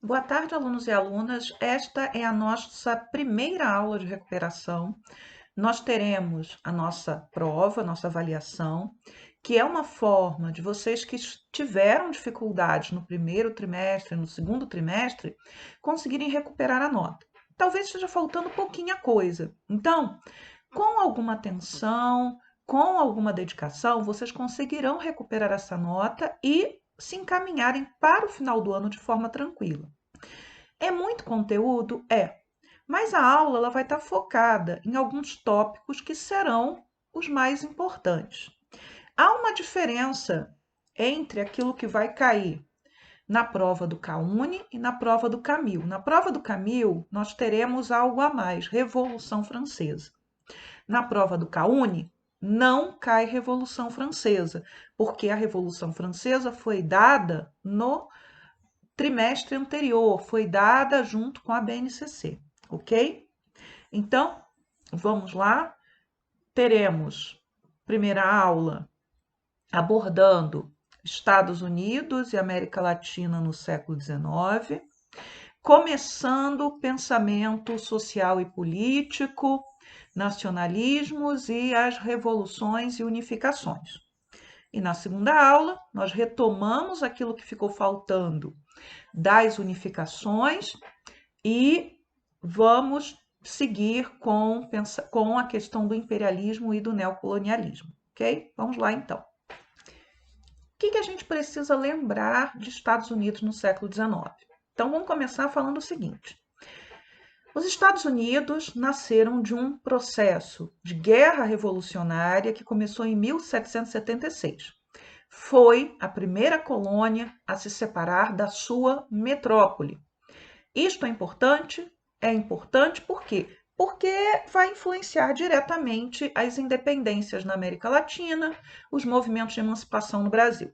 Boa tarde, alunos e alunas. Esta é a nossa primeira aula de recuperação. Nós teremos a nossa prova, nossa avaliação, que é uma forma de vocês que tiveram dificuldades no primeiro trimestre, no segundo trimestre, conseguirem recuperar a nota. Talvez esteja faltando pouquinha coisa. Então, com alguma atenção, com alguma dedicação, vocês conseguirão recuperar essa nota e se encaminharem para o final do ano de forma tranquila. É muito conteúdo? É. Mas a aula ela vai estar focada em alguns tópicos que serão os mais importantes. Há uma diferença entre aquilo que vai cair na prova do CAUNE e na prova do Camil. Na prova do Camil, nós teremos algo a mais, Revolução Francesa. Na prova do CAUNE, não cai Revolução Francesa, porque a Revolução Francesa foi dada no trimestre anterior, foi dada junto com a BNCC, ok? Então, vamos lá. Teremos primeira aula abordando Estados Unidos e América Latina no século XIX, começando o pensamento social e político, nacionalismos e as revoluções e unificações. E na segunda aula, nós retomamos aquilo que ficou faltando das unificações e vamos seguir com a questão do imperialismo e do neocolonialismo, ok? Vamos lá então. O que a gente precisa lembrar de Estados Unidos no século XIX? Então vamos começar falando o seguinte. Os Estados Unidos nasceram de um processo de guerra revolucionária que começou em 1776. Foi a primeira colônia a se separar da sua metrópole. Isto é importante? É importante por quê? Porque vai influenciar diretamente as independências na América Latina, os movimentos de emancipação no Brasil.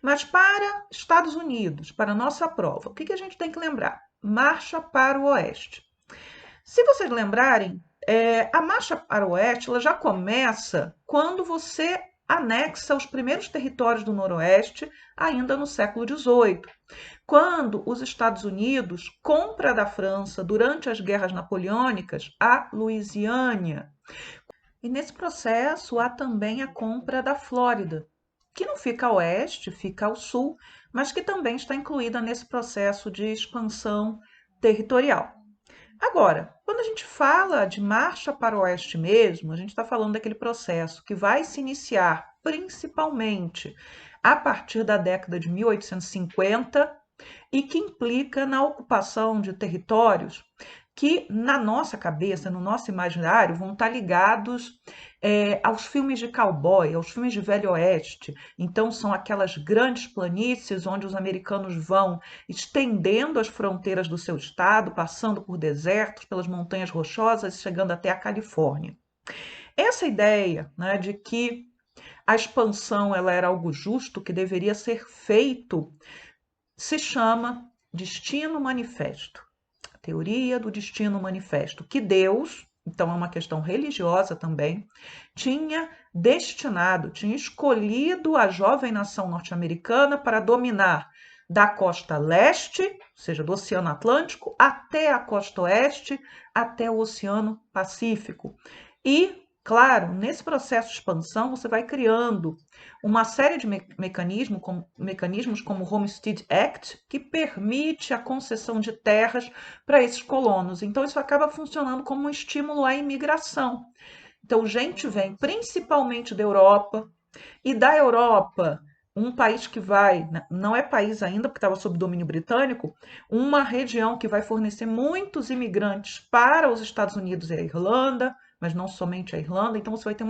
Mas para Estados Unidos, para a nossa prova, o que a gente tem que lembrar? Marcha para o Oeste. Se vocês lembrarem, a marcha para o Oeste ela já começa quando você anexa os primeiros territórios do Noroeste, ainda no século XVIII, quando os Estados Unidos compra da França, durante as guerras napoleônicas, a Louisiana. E nesse processo há também a compra da Flórida, que não fica a oeste, fica ao sul, mas que também está incluída nesse processo de expansão territorial. Agora, quando a gente fala de marcha para o oeste mesmo, a gente está falando daquele processo que vai se iniciar principalmente a partir da década de 1850 e que implica na ocupação de territórios que, na nossa cabeça, no nosso imaginário, vão estar ligados aos filmes de cowboy, aos filmes de Velho Oeste. Então, são aquelas grandes planícies onde os americanos vão estendendo as fronteiras do seu estado, passando por desertos, pelas montanhas rochosas, chegando até a Califórnia. Essa ideia, né, de que a expansão ela era algo justo, que deveria ser feito, se chama Destino Manifesto. A teoria do destino manifesto, que Deus, então é uma questão religiosa também, tinha destinado, tinha escolhido a jovem nação norte-americana para dominar da costa leste, ou seja, do Oceano Atlântico, até a costa oeste, até o Oceano Pacífico. E, claro, nesse processo de expansão, você vai criando uma série de mecanismos como o Homestead Act, que permite a concessão de terras para esses colonos. Então, isso acaba funcionando como um estímulo à imigração. Então, gente vem principalmente da Europa, e da Europa, um país que vai, não é país ainda, porque estava sob domínio britânico, uma região que vai fornecer muitos imigrantes para os Estados Unidos e a Irlanda, mas não somente a Irlanda. Então, você vai ter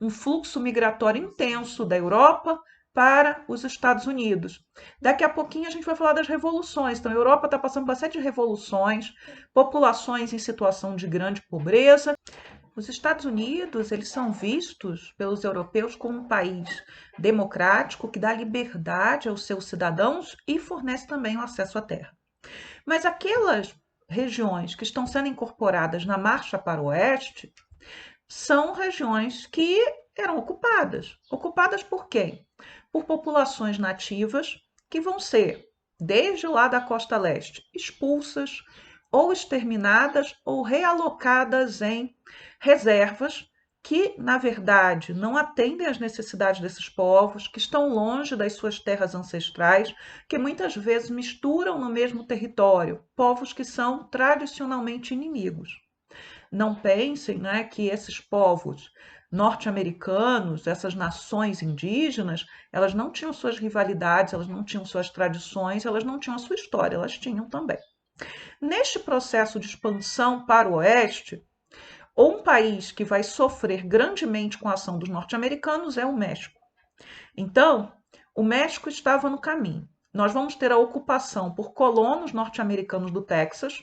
um fluxo migratório intenso da Europa para os Estados Unidos. Daqui a pouquinho a gente vai falar das revoluções. Então, a Europa está passando por uma série de revoluções, populações em situação de grande pobreza. Os Estados Unidos, eles são vistos pelos europeus como um país democrático que dá liberdade aos seus cidadãos e fornece também o acesso à terra. Mas aquelas regiões que estão sendo incorporadas na marcha para o oeste são regiões que eram ocupadas. Ocupadas por quem? Por populações nativas que vão ser desde lá da costa leste, expulsas ou exterminadas ou realocadas em reservas que, na verdade, não atendem às necessidades desses povos, que estão longe das suas terras ancestrais, que muitas vezes misturam no mesmo território povos que são tradicionalmente inimigos. Não pensem, né, que esses povos norte-americanos, essas nações indígenas, elas não tinham suas rivalidades, elas não tinham suas tradições, elas não tinham a sua história, elas tinham também. Neste processo de expansão para o oeste, um país que vai sofrer grandemente com a ação dos norte-americanos é o México. Então, o México estava no caminho. Nós vamos ter a ocupação por colonos norte-americanos do Texas,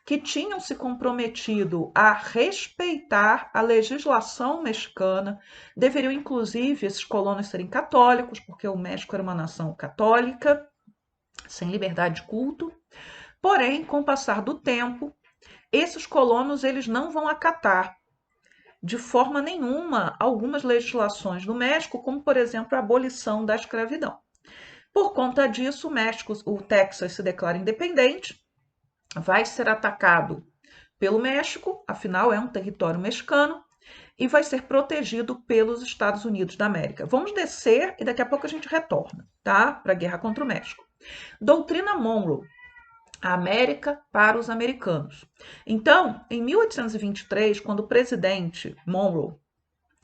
que tinham se comprometido a respeitar a legislação mexicana, deveriam inclusive esses colonos serem católicos, porque o México era uma nação católica, sem liberdade de culto. Porém, com o passar do tempo, esses colonos eles não vão acatar de forma nenhuma algumas legislações do México, como por exemplo a abolição da escravidão. Por conta disso, o Texas se declara independente, vai ser atacado pelo México, afinal é um território mexicano, e vai ser protegido pelos Estados Unidos da América. Vamos descer e daqui a pouco a gente retorna, tá? Para a guerra contra o México. Doutrina Monroe. A América para os americanos. Então, em 1823, quando o presidente Monroe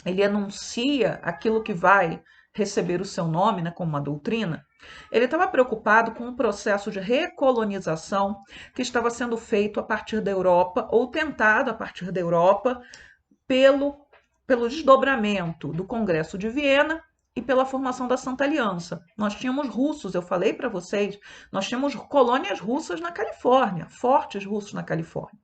ele anuncia aquilo que vai receber o seu nome, né, como uma doutrina, ele estava preocupado com o processo de recolonização que estava sendo feito a partir da Europa, ou tentado a partir da Europa, pelo desdobramento do Congresso de Viena e pela formação da Santa Aliança. Nós tínhamos russos, eu falei para vocês, nós tínhamos colônias russas na Califórnia, fortes russos na Califórnia.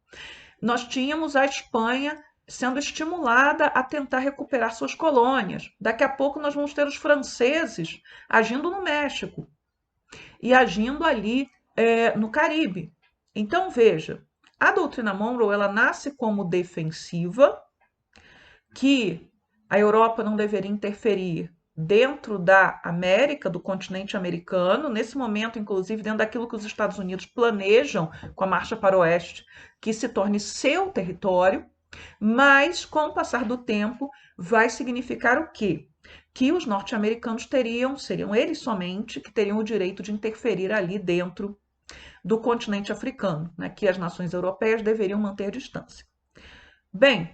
Nós tínhamos a Espanha sendo estimulada a tentar recuperar suas colônias. Daqui a pouco nós vamos ter os franceses agindo no México e agindo ali no Caribe. Então veja, a doutrina Monroe ela nasce como defensiva, que a Europa não deveria interferir dentro da América, do continente americano, nesse momento, inclusive, dentro daquilo que os Estados Unidos planejam com a marcha para o oeste, que se torne seu território, mas com o passar do tempo vai significar o quê? Que os norte-americanos seriam eles somente, que teriam o direito de interferir ali dentro do continente africano, né, que as nações europeias deveriam manter distância. Bem,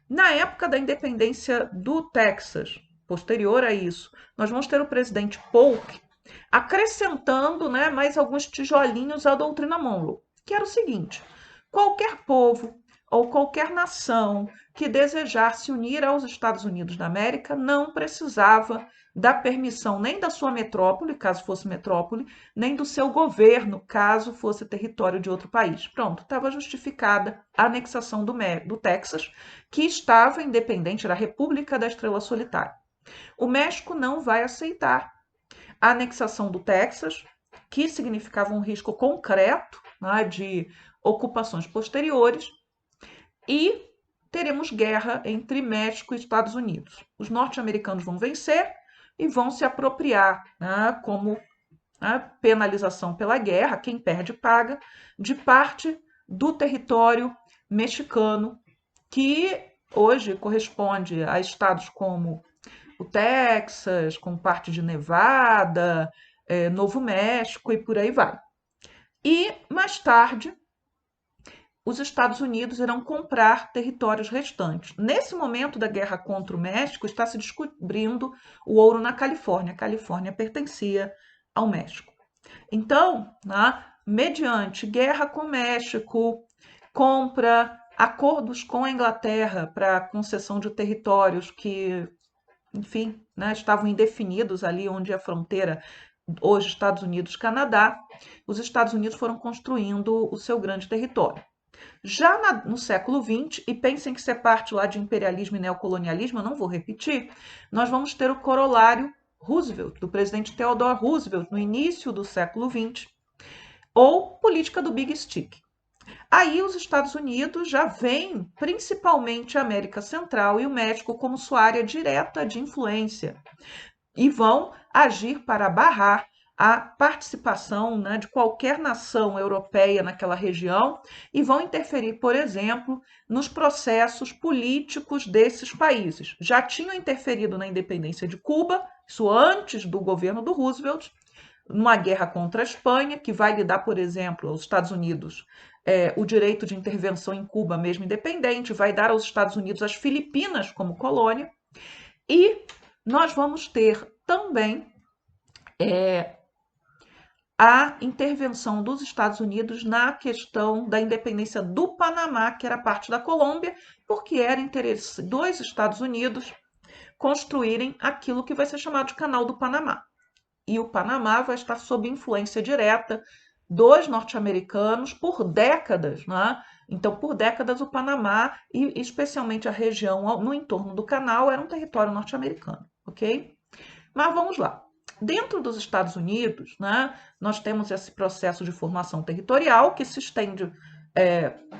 na época da independência do Texas, posterior a isso, nós vamos ter o presidente Polk acrescentando, né, mais alguns tijolinhos à doutrina Monroe, que era o seguinte: qualquer povo ou qualquer nação que desejasse unir aos Estados Unidos da América não precisava da permissão nem da sua metrópole, caso fosse metrópole, nem do seu governo, caso fosse território de outro país. Pronto, estava justificada a anexação do Texas, que estava independente, era a República da Estrela Solitária. O México não vai aceitar a anexação do Texas, que significava um risco concreto, né, de ocupações posteriores, e teremos guerra entre México e Estados Unidos. Os norte-americanos vão vencer e vão se apropriar, né, como penalização pela guerra, quem perde paga, de parte do território mexicano, que hoje corresponde a estados como o Texas, com parte de Nevada, Novo México e por aí vai. E mais tarde, os Estados Unidos irão comprar territórios restantes. Nesse momento da guerra contra o México, está se descobrindo o ouro na Califórnia. A Califórnia pertencia ao México. Então, né, mediante guerra com o México, compra, acordos com a Inglaterra para concessão de territórios que, enfim, né, estavam indefinidos ali onde é a fronteira, hoje Estados Unidos-Canadá, os Estados Unidos foram construindo o seu grande território. Já no século XX, e pensem que isso é parte lá de imperialismo e neocolonialismo, eu não vou repetir, nós vamos ter o corolário Roosevelt, do presidente Theodore Roosevelt, no início do século XX, ou política do Big Stick. Aí os Estados Unidos já veem principalmente a América Central e o México como sua área direta de influência e vão agir para barrar a participação, né, de qualquer nação europeia naquela região e vão interferir, por exemplo, nos processos políticos desses países. Já tinham interferido na independência de Cuba, isso antes do governo do Roosevelt, numa guerra contra a Espanha, que vai lhe dar, por exemplo, aos Estados Unidos o direito de intervenção em Cuba, mesmo independente, vai dar aos Estados Unidos as Filipinas como colônia, e nós vamos ter também a intervenção dos Estados Unidos na questão da independência do Panamá, que era parte da Colômbia, porque era interesse dos Estados Unidos construírem aquilo que vai ser chamado de Canal do Panamá. E o Panamá vai estar sob influência direta dos norte-americanos por décadas, né? Então, por décadas, o Panamá, e especialmente a região no entorno do canal, era um território norte-americano, ok? Mas vamos lá. Dentro dos Estados Unidos, né, nós temos esse processo de formação territorial que se estende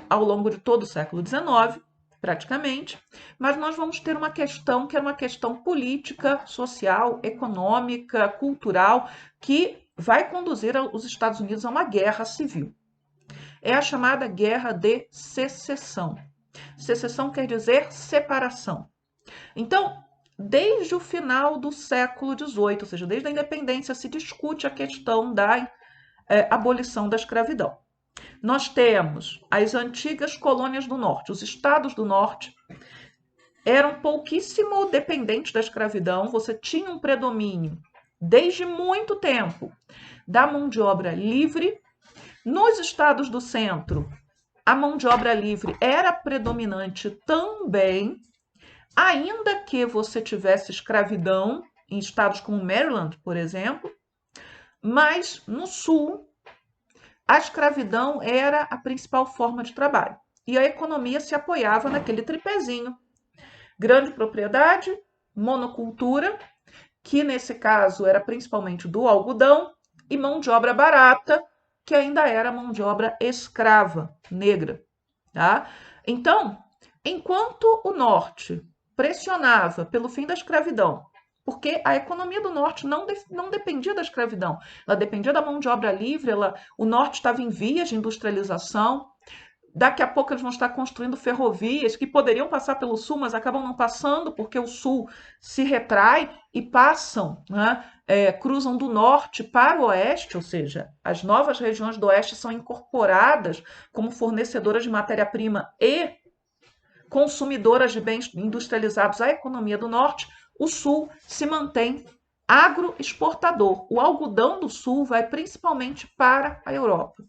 ao longo de todo o século XIX, praticamente, mas nós vamos ter uma questão que é uma questão política, social, econômica, cultural, que vai conduzir os Estados Unidos a uma guerra civil. É a chamada Guerra de Secessão. Secessão quer dizer separação. Então, desde o final do século XVIII, ou seja, desde a independência, se discute a questão da abolição da escravidão. Nós temos as antigas colônias do norte, os estados do norte eram pouquíssimo dependentes da escravidão, você tinha um predomínio desde muito tempo da mão de obra livre. Nos estados do centro, a mão de obra livre era predominante também, ainda que você tivesse escravidão em estados como Maryland, por exemplo, mas no sul a escravidão era a principal forma de trabalho. E a economia se apoiava naquele tripézinho: grande propriedade, monocultura, que nesse caso era principalmente do algodão, e mão de obra barata, que ainda era mão de obra escrava, negra. Tá? Então, enquanto o norte pressionava pelo fim da escravidão, porque a economia do norte não dependia da escravidão, ela dependia da mão de obra livre, o norte estava em vias de industrialização. Daqui a pouco eles vão estar construindo ferrovias que poderiam passar pelo sul, mas acabam não passando porque o sul se retrai e passam, né, cruzam do norte para o oeste, ou seja, as novas regiões do oeste são incorporadas como fornecedoras de matéria-prima e consumidoras de bens industrializados à economia do norte. O sul se mantém agroexportador. O algodão do sul vai principalmente para a Europa.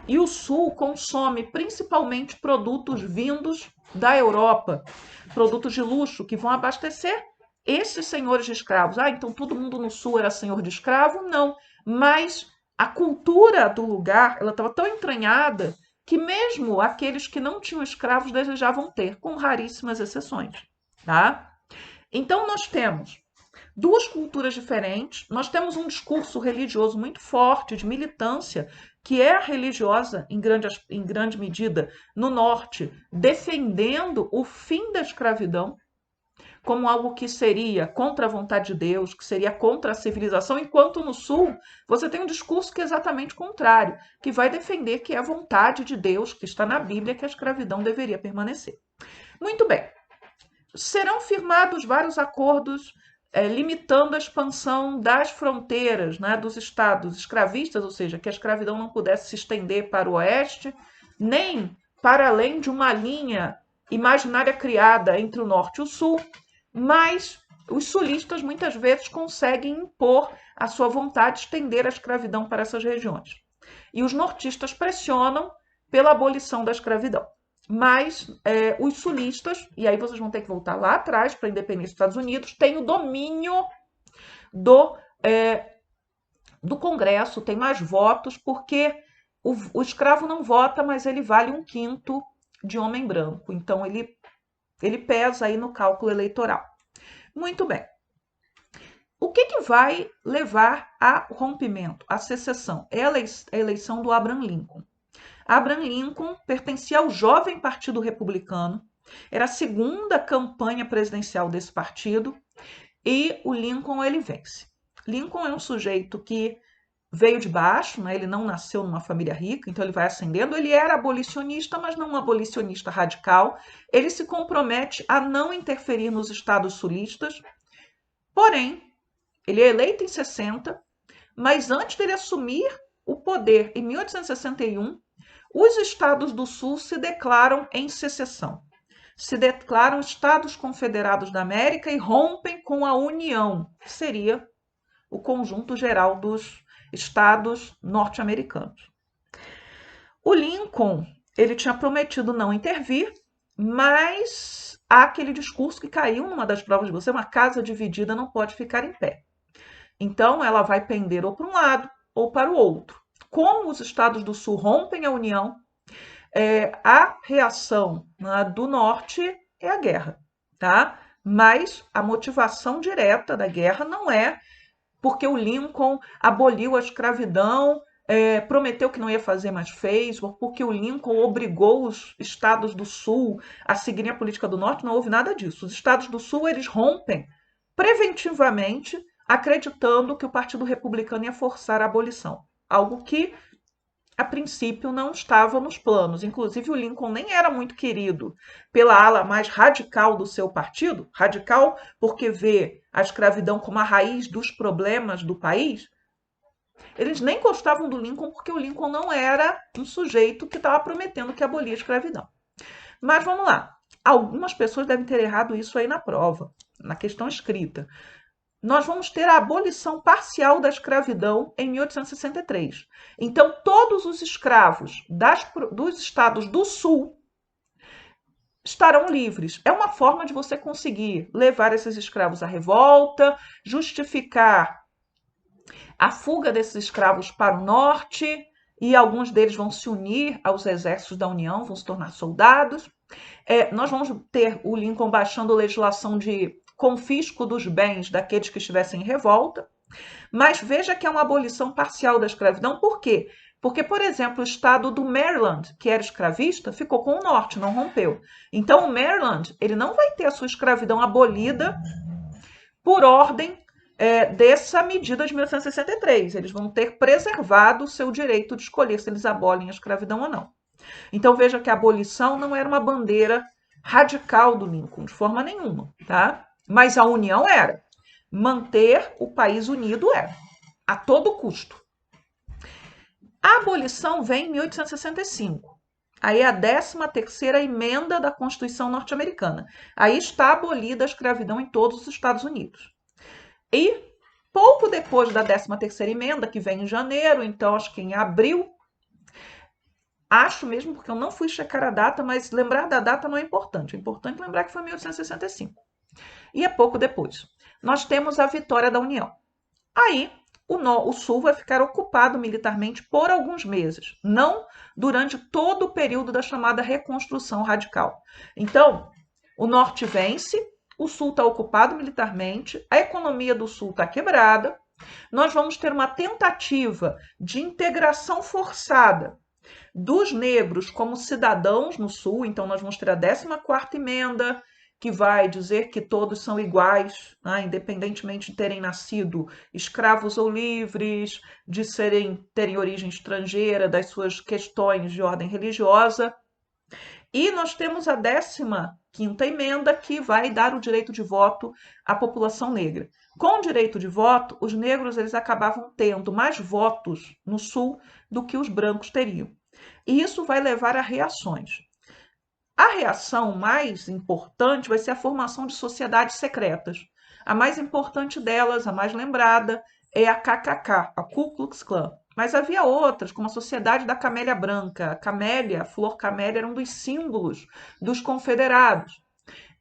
E o sul consome principalmente produtos vindos da Europa, produtos de luxo que vão abastecer esses senhores de escravos. Ah, então todo mundo no sul era senhor de escravo? Não, mas a cultura do lugar, ela estava tão entranhada que mesmo aqueles que não tinham escravos desejavam ter, com raríssimas exceções, tá? Então nós temos duas culturas diferentes, nós temos um discurso religioso muito forte, de militância, que é religiosa em grande medida no norte, defendendo o fim da escravidão como algo que seria contra a vontade de Deus, que seria contra a civilização, enquanto no sul você tem um discurso que é exatamente contrário, que vai defender que é a vontade de Deus, que está na Bíblia, que a escravidão deveria permanecer. Muito bem. Serão firmados vários acordos limitando a expansão das fronteiras, né, dos estados escravistas, ou seja, que a escravidão não pudesse se estender para o oeste, nem para além de uma linha imaginária criada entre o norte e o sul, mas os sulistas muitas vezes conseguem impor a sua vontade de estender a escravidão para essas regiões. E os nortistas pressionam pela abolição da escravidão. Mas os sulistas, e aí vocês vão ter que voltar lá atrás para a independência dos Estados Unidos, têm o domínio do Congresso, tem mais votos, porque o escravo não vota, mas ele vale 1/5 de homem branco. Então ele pesa aí no cálculo eleitoral. Muito bem. O que vai levar ao rompimento, à secessão? É a eleição do Abraham Lincoln. Abraham Lincoln pertencia ao jovem Partido Republicano, era a segunda campanha presidencial desse partido, e o Lincoln ele vence. Lincoln é um sujeito que veio de baixo, né? Ele não nasceu numa família rica, então ele vai ascendendo. Ele era abolicionista, mas não um abolicionista radical. Ele se compromete a não interferir nos estados sulistas, porém, ele é eleito em 60, mas antes dele assumir o poder em 1861, os estados do Sul se declaram em secessão. Se declaram Estados Confederados da América e rompem com a União, que seria o conjunto geral dos estados norte-americanos. O Lincoln, ele tinha prometido não intervir, mas há aquele discurso que caiu numa das provas de você, uma casa dividida não pode ficar em pé. Então, ela vai pender ou para um lado ou para o outro. Como os estados do Sul rompem a União, a reação, né, do Norte é a guerra, tá? Mas a motivação direta da guerra não é porque o Lincoln aboliu a escravidão, prometeu que não ia fazer, mas fez, ou porque o Lincoln obrigou os estados do Sul a seguirem a política do Norte, não houve nada disso. Os estados do Sul, eles rompem preventivamente, acreditando que o Partido Republicano ia forçar a abolição, algo que a princípio não estava nos planos. Inclusive, o Lincoln nem era muito querido pela ala mais radical do seu partido, radical porque vê a escravidão como a raiz dos problemas do país. Eles nem gostavam do Lincoln porque o Lincoln não era um sujeito que estava prometendo que abolia a escravidão. Mas vamos lá. Algumas pessoas devem ter errado isso aí na prova, na questão escrita. Nós vamos ter a abolição parcial da escravidão em 1863. Então, todos os escravos dos estados do Sul estarão livres. É uma forma de você conseguir levar esses escravos à revolta, justificar a fuga desses escravos para o norte, e alguns deles vão se unir aos exércitos da União, vão se tornar soldados. Nós vamos ter o Lincoln baixando a legislação de confisco dos bens daqueles que estivessem em revolta, mas veja que é uma abolição parcial da escravidão. Por quê? Porque, por exemplo, o estado do Maryland, que era escravista, ficou com o norte, não rompeu. Então, o Maryland, ele não vai ter a sua escravidão abolida por ordem dessa medida de 1863. Eles vão ter preservado o seu direito de escolher se eles abolem a escravidão ou não. Então, veja que a abolição não era uma bandeira radical do Lincoln, de forma nenhuma, tá? Mas a união era. Manter o país unido era, a todo custo. A abolição vem em 1865. Aí é a 13ª emenda da Constituição norte-americana. Aí está abolida a escravidão em todos os Estados Unidos. E pouco depois da 13ª emenda, que vem em janeiro, então acho que em abril, acho mesmo, porque eu não fui checar a data, mas lembrar da data não é importante. É importante lembrar que foi 1865. E é pouco depois. Nós temos a vitória da União. Aí, o Sul vai ficar ocupado militarmente por alguns meses, não durante todo o período da chamada Reconstrução Radical. Então, o Norte vence, o Sul está ocupado militarmente, a economia do Sul está quebrada, nós vamos ter uma tentativa de integração forçada dos negros como cidadãos no Sul, então nós vamos ter a 14ª emenda, que vai dizer que todos são iguais, né, independentemente de terem nascido escravos ou livres, de terem origem estrangeira, das suas questões de ordem religiosa. E nós temos a 15ª emenda, que vai dar o direito de voto à população negra. Com o direito de voto, os negros eles acabavam tendo mais votos no Sul do que os brancos teriam. E isso vai levar a reações. A reação mais importante vai ser a formação de sociedades secretas. A mais importante delas, a mais lembrada, é a KKK, a Ku Klux Klan. Mas havia outras, como a Sociedade da Camélia Branca. A camélia, a flor camélia, era um dos símbolos dos confederados.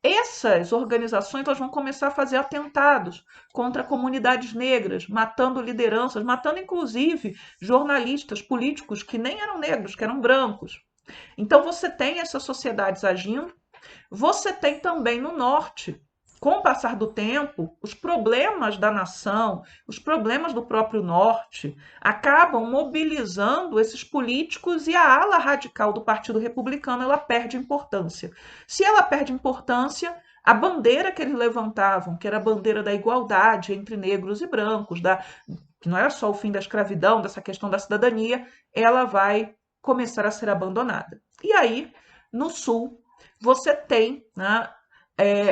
Essas organizações elas vão começar a fazer atentados contra comunidades negras, matando lideranças, matando inclusive jornalistas, políticos que nem eram negros, que eram brancos. Então você tem essas sociedades agindo, você tem também no norte, com o passar do tempo, os problemas da nação, os problemas do próprio norte, acabam mobilizando esses políticos e a ala radical do Partido Republicano ela perde importância. Se ela perde importância, a bandeira que eles levantavam, que era a bandeira da igualdade entre negros e brancos, que não era só o fim da escravidão, dessa questão da cidadania, ela vai começar a ser abandonada. E aí, no Sul, você tem, né,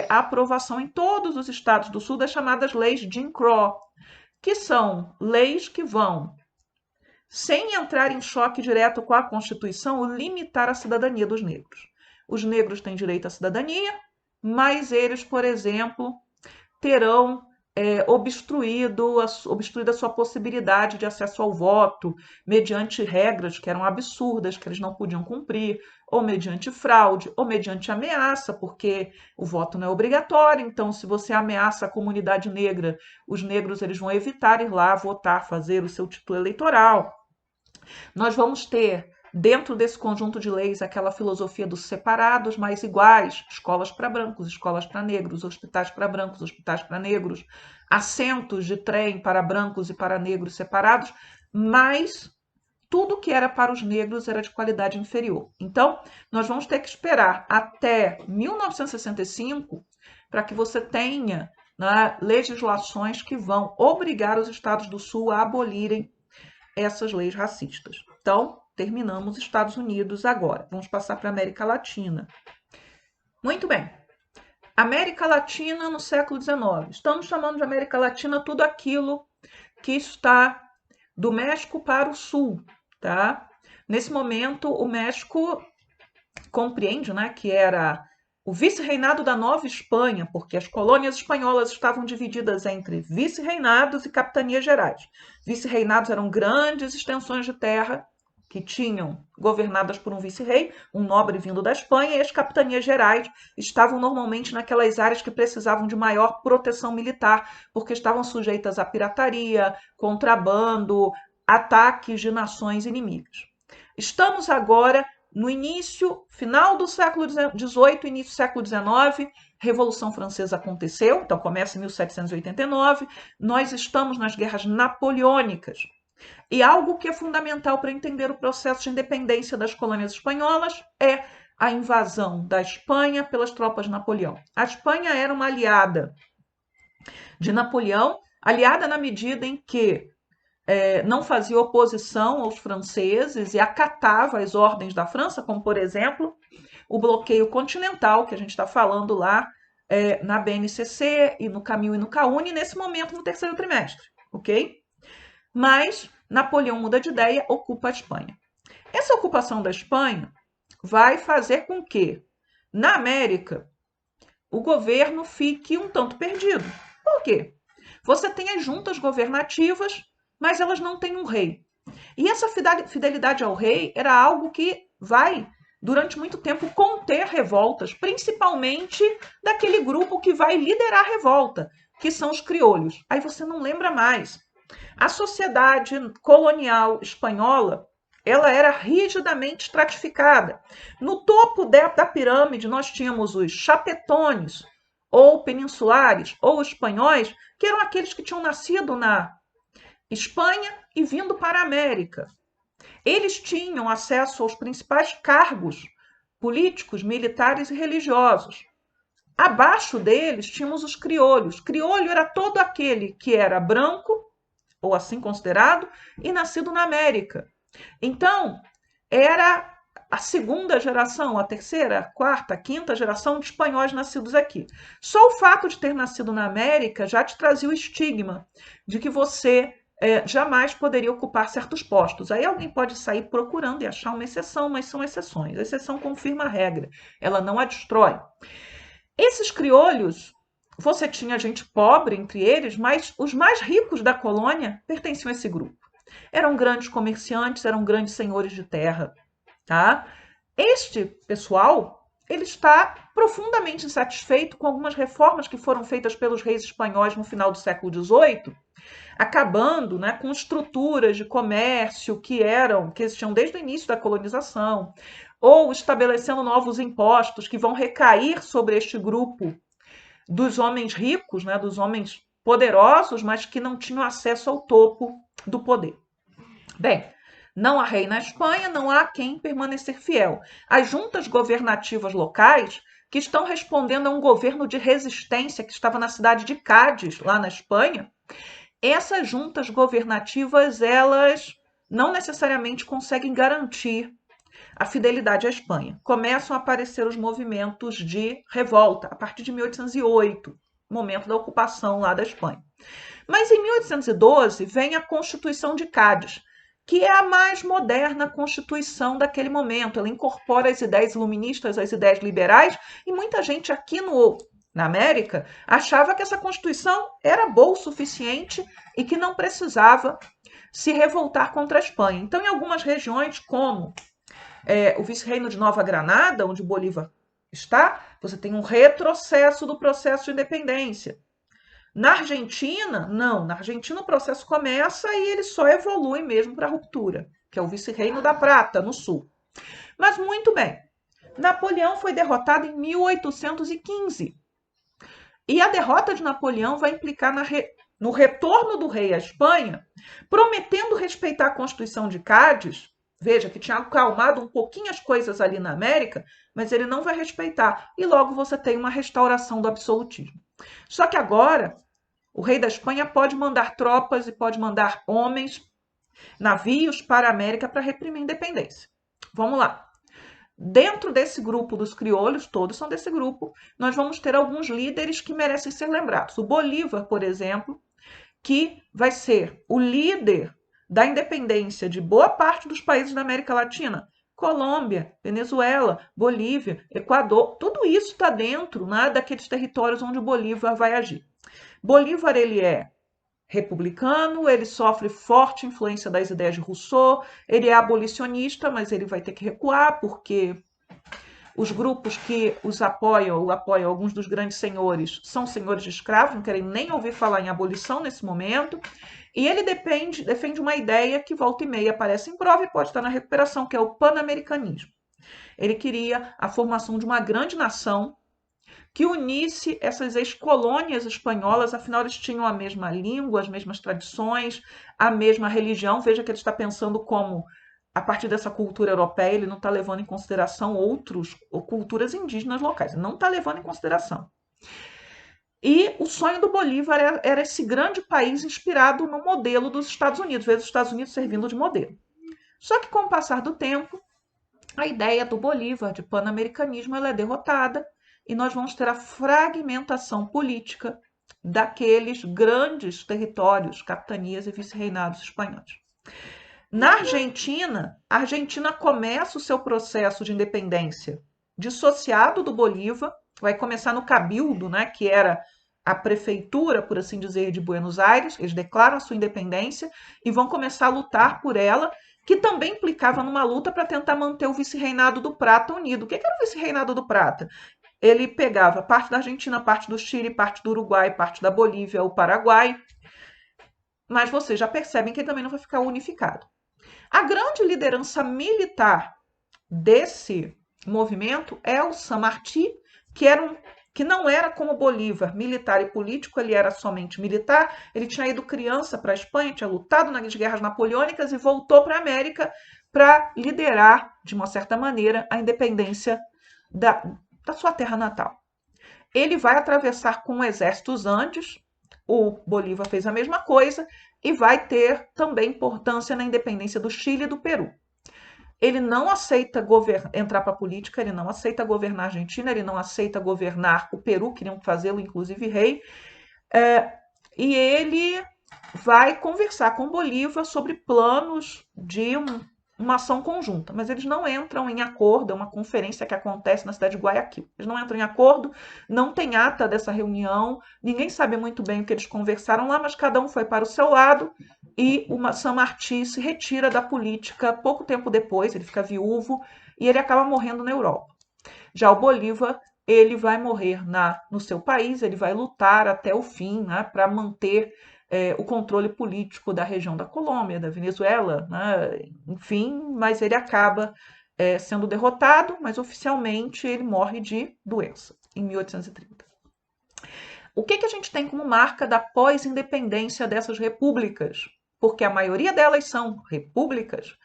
a aprovação em todos os estados do Sul das chamadas leis Jim Crow, que são leis que vão, sem entrar em choque direto com a Constituição, limitar a cidadania dos negros. Os negros têm direito à cidadania, mas eles, por exemplo, terão obstruído a sua possibilidade de acesso ao voto, mediante regras que eram absurdas, que eles não podiam cumprir, ou mediante fraude, ou mediante ameaça, porque o voto não é obrigatório, então se você ameaça a comunidade negra, os negros eles vão evitar ir lá votar, fazer o seu título eleitoral. Nós vamos ter, dentro desse conjunto de leis, aquela filosofia dos separados, mas iguais, escolas para brancos, escolas para negros, hospitais para brancos, hospitais para negros, assentos de trem para brancos e para negros separados, mas tudo que era para os negros era de qualidade inferior. Então, nós vamos ter que esperar até 1965 para que você tenha, né, legislações que vão obrigar os estados do Sul a abolirem essas leis racistas. Então, terminamos Estados Unidos agora. Vamos passar para a América Latina. Muito bem. América Latina no século XIX. Estamos chamando de América Latina tudo aquilo que está do México para o sul, tá? Nesse momento, o México compreende, né, que era o vice-reinado da Nova Espanha, porque as colônias espanholas estavam divididas entre vice-reinados e capitanias gerais. Vice-reinados eram grandes extensões de terra que tinham governadas por um vice-rei, um nobre vindo da Espanha, e as capitanias gerais estavam normalmente naquelas áreas que precisavam de maior proteção militar, porque estavam sujeitas à pirataria, contrabando, ataques de nações inimigas. Estamos agora no início, final do século XVIII, início do século XIX, Revolução Francesa aconteceu, então começa em 1789, nós estamos nas guerras napoleônicas. E algo que é fundamental para entender o processo de independência das colônias espanholas é a invasão da Espanha pelas tropas de Napoleão. A Espanha era uma aliada de Napoleão, aliada na medida em que não fazia oposição aos franceses e acatava as ordens da França, como, por exemplo, o bloqueio continental, que a gente está falando lá na BNCC e no Camil e no CAUNE, nesse momento, no terceiro trimestre, ok? Mas Napoleão muda de ideia, ocupa a Espanha. Essa ocupação da Espanha vai fazer com que, na América, o governo fique um tanto perdido. Por quê? Você tem as juntas governativas, mas elas não têm um rei. E essa fidelidade ao rei era algo que vai, durante muito tempo, conter revoltas, principalmente daquele grupo que vai liderar a revolta, que são os crioulos. Aí você não lembra mais. A sociedade colonial espanhola, ela era rigidamente estratificada. No topo da pirâmide, nós tínhamos os chapetones, ou peninsulares, ou espanhóis, que eram aqueles que tinham nascido na Espanha e vindo para a América. Eles tinham acesso aos principais cargos políticos, militares e religiosos. Abaixo deles tínhamos os crioulos. Crioulo era todo aquele que era branco, ou assim considerado, e nascido na América. Então, era a segunda geração, a terceira, a quarta, a quinta geração de espanhóis nascidos aqui. Só o fato de ter nascido na América já te trazia o estigma de que você jamais poderia ocupar certos postos. Aí alguém pode sair procurando e achar uma exceção, mas são exceções. A exceção confirma a regra, ela não a destrói. Esses crioulos, você tinha gente pobre entre eles, mas os mais ricos da colônia pertenciam a esse grupo. Eram grandes comerciantes, eram grandes senhores de terra, tá? Este pessoal, ele está profundamente insatisfeito com algumas reformas que foram feitas pelos reis espanhóis no final do século XVIII, acabando, né, com estruturas de comércio que existiam desde o início da colonização, ou estabelecendo novos impostos que vão recair sobre este grupo dos homens ricos, né, dos homens poderosos, mas que não tinham acesso ao topo do poder. Bem, não há rei na Espanha, não há quem permanecer fiel. As juntas governativas locais, que estão respondendo a um governo de resistência que estava na cidade de Cádiz, lá na Espanha, Essas juntas governativas, elas não necessariamente conseguem garantir a fidelidade à Espanha. Começam a aparecer os movimentos de revolta a partir de 1808, momento da ocupação lá da Espanha. Mas em 1812 vem a Constituição de Cádiz, que é a mais moderna constituição daquele momento. Ela incorpora as ideias iluministas, as ideias liberais, e muita gente aqui na América achava que essa Constituição era boa o suficiente e que não precisava se revoltar contra a Espanha. Então, em algumas regiões, como o vice-reino de Nova Granada, onde Bolívar está, você tem um retrocesso do processo de independência. Na Argentina, não. Na Argentina, o processo começa e ele só evolui mesmo para a ruptura, que é o vice-reino da Prata, no sul. Mas muito bem. Napoleão foi derrotado em 1815. E a derrota de Napoleão vai implicar no retorno do rei à Espanha, prometendo respeitar a Constituição de Cádiz. Veja que tinha acalmado um pouquinho as coisas ali na América, mas ele não vai respeitar. E logo você tem uma restauração do absolutismo. Só que agora, o rei da Espanha pode mandar tropas e pode mandar homens, navios para a América para reprimir a independência. Vamos lá. Dentro desse grupo dos crioulos, todos são desse grupo, nós vamos ter alguns líderes que merecem ser lembrados. O Bolívar, por exemplo, que vai ser o líder da independência de boa parte dos países da América Latina. Colômbia, Venezuela, Bolívia, Equador, tudo isso está dentro, né, daqueles territórios onde o Bolívar vai agir. Bolívar, ele é republicano, ele sofre forte influência das ideias de Rousseau, ele é abolicionista, mas ele vai ter que recuar, porque os grupos que os apoiam, ou apoiam alguns dos grandes senhores, são senhores de escravos, não querem nem ouvir falar em abolição nesse momento, e ele defende uma ideia que volta e meia aparece em prova e pode estar na recuperação, que é o pan-americanismo. Ele queria a formação de uma grande nação que unisse essas ex-colônias espanholas, afinal eles tinham a mesma língua, as mesmas tradições, a mesma religião. Veja que ele está pensando como, a partir dessa cultura europeia, ele não está levando em consideração outras culturas indígenas locais, ele não está levando em consideração. E o sonho do Bolívar era esse grande país inspirado no modelo dos Estados Unidos, veja os Estados Unidos servindo de modelo. Só que com o passar do tempo, a ideia do Bolívar de pan-americanismo ela é derrotada, e nós vamos ter a fragmentação política daqueles grandes territórios, capitanias e vice-reinados espanhóis. Na Argentina, a Argentina começa o seu processo de independência dissociado do Bolívar, vai começar no Cabildo, né, que era a prefeitura, por assim dizer, de Buenos Aires. Eles declaram a sua independência e vão começar a lutar por ela, que também implicava numa luta para tentar manter o vice-reinado do Prata unido. O que era o vice-reinado do Prata? Ele pegava parte da Argentina, parte do Chile, parte do Uruguai, parte da Bolívia, o Paraguai. Mas vocês já percebem que ele também não vai ficar unificado. A grande liderança militar desse movimento é o San Martín, que não era como Bolívar, militar e político, ele era somente militar. Ele tinha ido criança para a Espanha, tinha lutado nas guerras napoleônicas e voltou para a América para liderar, de uma certa maneira, a independência da sua terra natal. Ele vai atravessar com o exército os Andes, o Bolívar fez a mesma coisa, e vai ter também importância na independência do Chile e do Peru. Ele não aceita entrar para a política, ele não aceita governar a Argentina, ele não aceita governar o Peru, queriam fazê-lo, inclusive, rei. E ele vai conversar com Bolívar sobre planos de uma ação conjunta, mas eles não entram em acordo, é uma conferência que acontece na cidade de Guayaquil. Eles não entram em acordo, não tem ata dessa reunião, ninguém sabe muito bem o que eles conversaram lá, mas cada um foi para o seu lado e o San Martín se retira da política pouco tempo depois, ele fica viúvo e ele acaba morrendo na Europa. Já o Bolívar, ele vai morrer no seu país, ele vai lutar até o fim, né, para manter o controle político da região da Colômbia, da Venezuela, né? Enfim, mas ele acaba sendo derrotado, mas oficialmente ele morre de doença, em 1830. O que a gente tem como marca da pós-independência dessas repúblicas? Porque a maioria delas são repúblicas,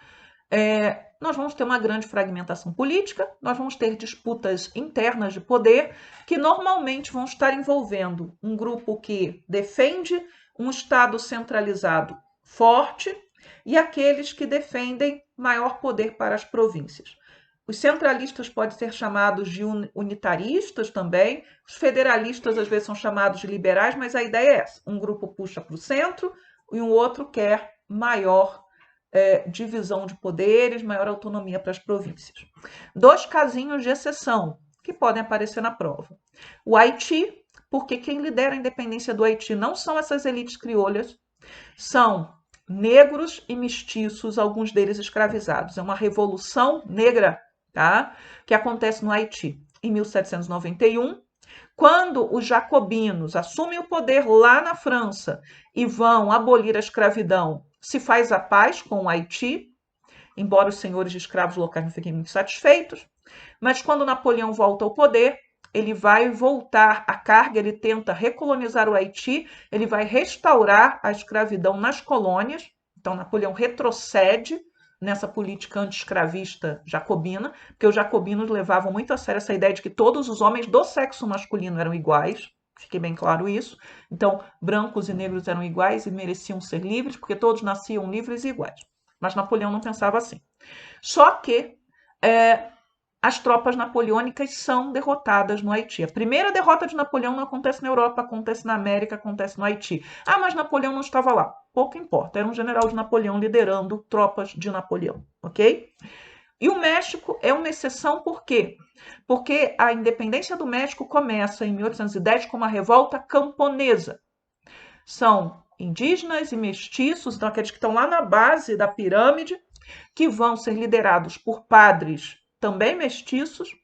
nós vamos ter uma grande fragmentação política, nós vamos ter disputas internas de poder que normalmente vão estar envolvendo um grupo que defende um Estado centralizado forte e aqueles que defendem maior poder para as províncias. Os centralistas podem ser chamados de unitaristas também, os federalistas às vezes são chamados de liberais, mas a ideia é essa: um grupo puxa para o centro e um outro quer maior divisão de poderes, maior autonomia para as províncias. Dois casinhos de exceção que podem aparecer na prova. O Haiti, porque quem lidera a independência do Haiti não são essas elites crioulas, são negros e mestiços, alguns deles escravizados. É uma revolução negra, tá? Que acontece no Haiti em 1791, quando os jacobinos assumem o poder lá na França e vão abolir a escravidão. Se faz a paz com o Haiti, embora os senhores de escravos locais não fiquem muito satisfeitos, mas quando Napoleão volta ao poder, ele vai voltar à carga, ele tenta recolonizar o Haiti, ele vai restaurar a escravidão nas colônias. Então, Napoleão retrocede nessa política anti-escravista jacobina, porque os jacobinos levavam muito a sério essa ideia de que todos os homens do sexo masculino eram iguais, fique bem claro isso. Então, brancos e negros eram iguais e mereciam ser livres, porque todos nasciam livres e iguais. Mas Napoleão não pensava assim. Só que as tropas napoleônicas são derrotadas no Haiti. A primeira derrota de Napoleão não acontece na Europa, acontece na América, acontece no Haiti. Ah, mas Napoleão não estava lá. Pouco importa, era um general de Napoleão liderando tropas de Napoleão, ok? E o México é uma exceção por quê? Porque a independência do México começa em 1810 com uma revolta camponesa. São indígenas e mestiços, então aqueles que estão lá na base da pirâmide, que vão ser liderados por padres também mestiços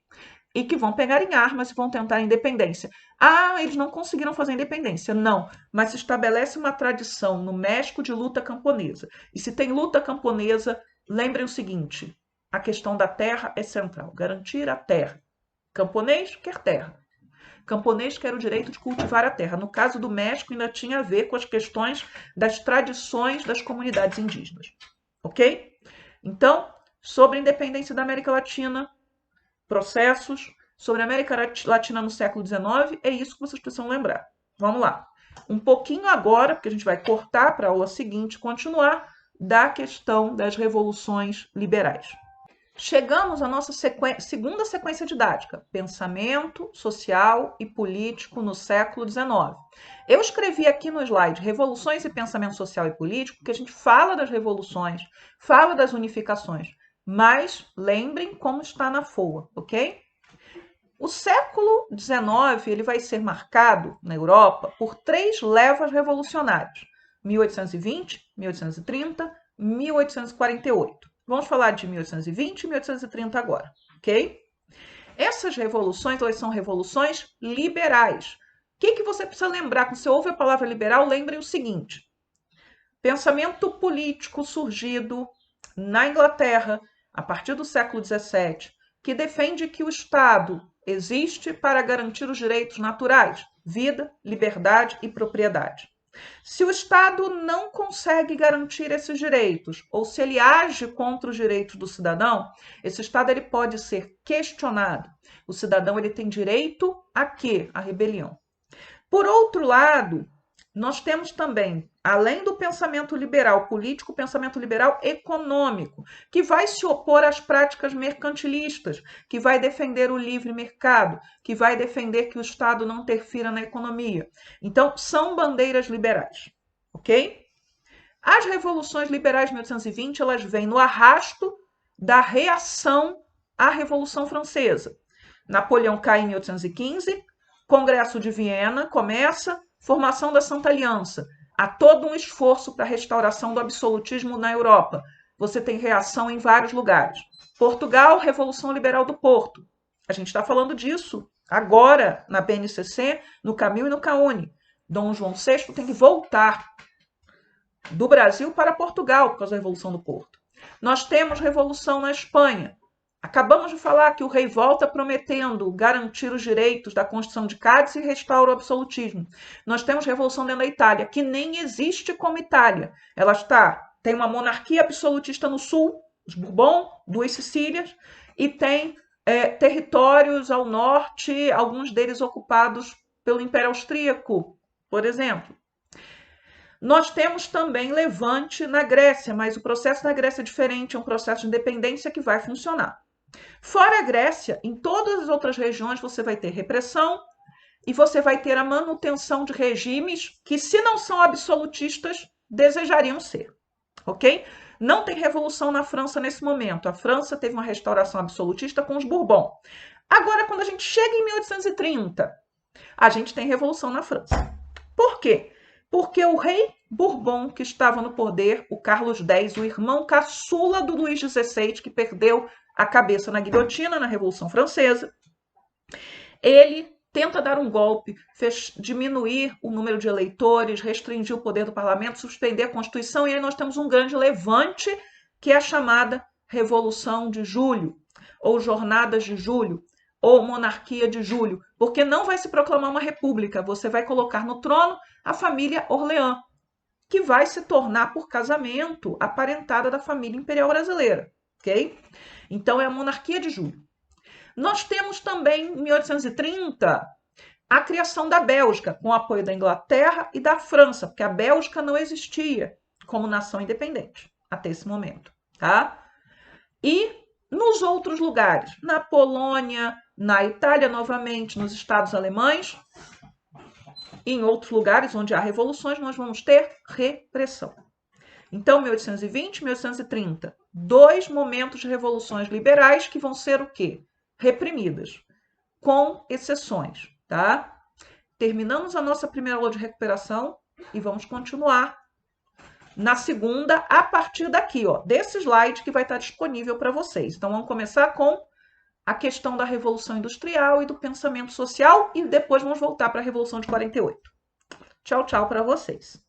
e que vão pegar em armas e vão tentar a independência. Ah, eles não conseguiram fazer a independência. Não, mas se estabelece uma tradição no México de luta camponesa. E se tem luta camponesa, lembrem o seguinte: a questão da terra é central, garantir a terra. Camponês quer terra. Camponês quer o direito de cultivar a terra. No caso do México, ainda tinha a ver com as questões das tradições das comunidades indígenas. Ok? Então, sobre a independência da América Latina, processos, sobre a América Latina no século XIX, é isso que vocês precisam lembrar. Vamos lá. Um pouquinho agora, porque a gente vai cortar para a aula seguinte, continuar, da questão das revoluções liberais. Chegamos à nossa segunda sequência didática, pensamento social e político no século XIX. Eu escrevi aqui no slide revoluções e pensamento social e político, porque a gente fala das revoluções, fala das unificações, mas lembrem como está na FOA, ok? O século XIX ele vai ser marcado na Europa por 3 levas revolucionárias: 1820, 1830, 1848. Vamos falar de 1820 e 1830 agora, ok? Essas revoluções, elas são revoluções liberais. O que você precisa lembrar? Quando você ouve a palavra liberal, lembre o seguinte: pensamento político surgido na Inglaterra a partir do século XVII, que defende que o Estado existe para garantir os direitos naturais, vida, liberdade e propriedade. Se o Estado não consegue garantir esses direitos, ou se ele age contra os direitos do cidadão, esse Estado ele pode ser questionado. O cidadão ele tem direito a quê? A rebelião. Por outro lado, nós temos também, além do pensamento liberal político, o pensamento liberal econômico, que vai se opor às práticas mercantilistas, que vai defender o livre mercado, que vai defender que o Estado não interfira na economia. Então, são bandeiras liberais, ok? As revoluções liberais de 1820, elas vêm no arrasto da reação à Revolução Francesa. Napoleão cai em 1815, Congresso de Viena começa, formação da Santa Aliança. Há todo um esforço para a restauração do absolutismo na Europa. Você tem reação em vários lugares. Portugal, Revolução Liberal do Porto. A gente está falando disso agora na BNCC, no Camil e no CAUNE. Dom João VI tem que voltar do Brasil para Portugal por causa da Revolução do Porto. Nós temos revolução na Espanha. Acabamos de falar que o rei volta prometendo garantir os direitos da Constituição de Cádiz e restaura o absolutismo. Nós temos revolução dentro da Itália, que nem existe como Itália. Ela tem uma monarquia absolutista no sul, os Bourbon, 2 Sicílias, e tem territórios ao norte, alguns deles ocupados pelo Império Austríaco, por exemplo. Nós temos também levante na Grécia, mas o processo na Grécia é diferente, é um processo de independência que vai funcionar. Fora a Grécia, em todas as outras regiões você vai ter repressão e você vai ter a manutenção de regimes que, se não são absolutistas, desejariam ser, ok? Não tem revolução na França nesse momento. A França teve uma restauração absolutista com os Bourbon. Agora, quando a gente chega em 1830, a gente tem revolução na França. Por quê? Porque o rei Bourbon, que estava no poder, o Carlos X, o irmão caçula do Luís XVI, que perdeu a cabeça na guilhotina na Revolução Francesa, ele tenta dar um golpe, diminuir o número de eleitores, restringir o poder do parlamento, suspender a Constituição, e aí nós temos um grande levante, que é a chamada Revolução de Julho, ou Jornadas de Julho, ou Monarquia de Julho, porque não vai se proclamar uma república, você vai colocar no trono a família Orleans, que vai se tornar, por casamento, a parentada da família imperial brasileira, ok? Então é a Monarquia de Julho. Nós temos também, em 1830, a criação da Bélgica, com o apoio da Inglaterra e da França, porque a Bélgica não existia como nação independente até esse momento, tá? E nos outros lugares, na Polônia, na Itália novamente, nos estados alemães, em outros lugares onde há revoluções, nós vamos ter repressão. Então, 1820, 1830, dois momentos de revoluções liberais que vão ser o quê? Reprimidas, com exceções, tá? Terminamos a nossa primeira aula de recuperação e vamos continuar na segunda a partir daqui, ó, desse slide que vai estar disponível para vocês. Então, vamos começar com a questão da Revolução Industrial e do pensamento social e depois vamos voltar para a Revolução de 48. Tchau, tchau para vocês.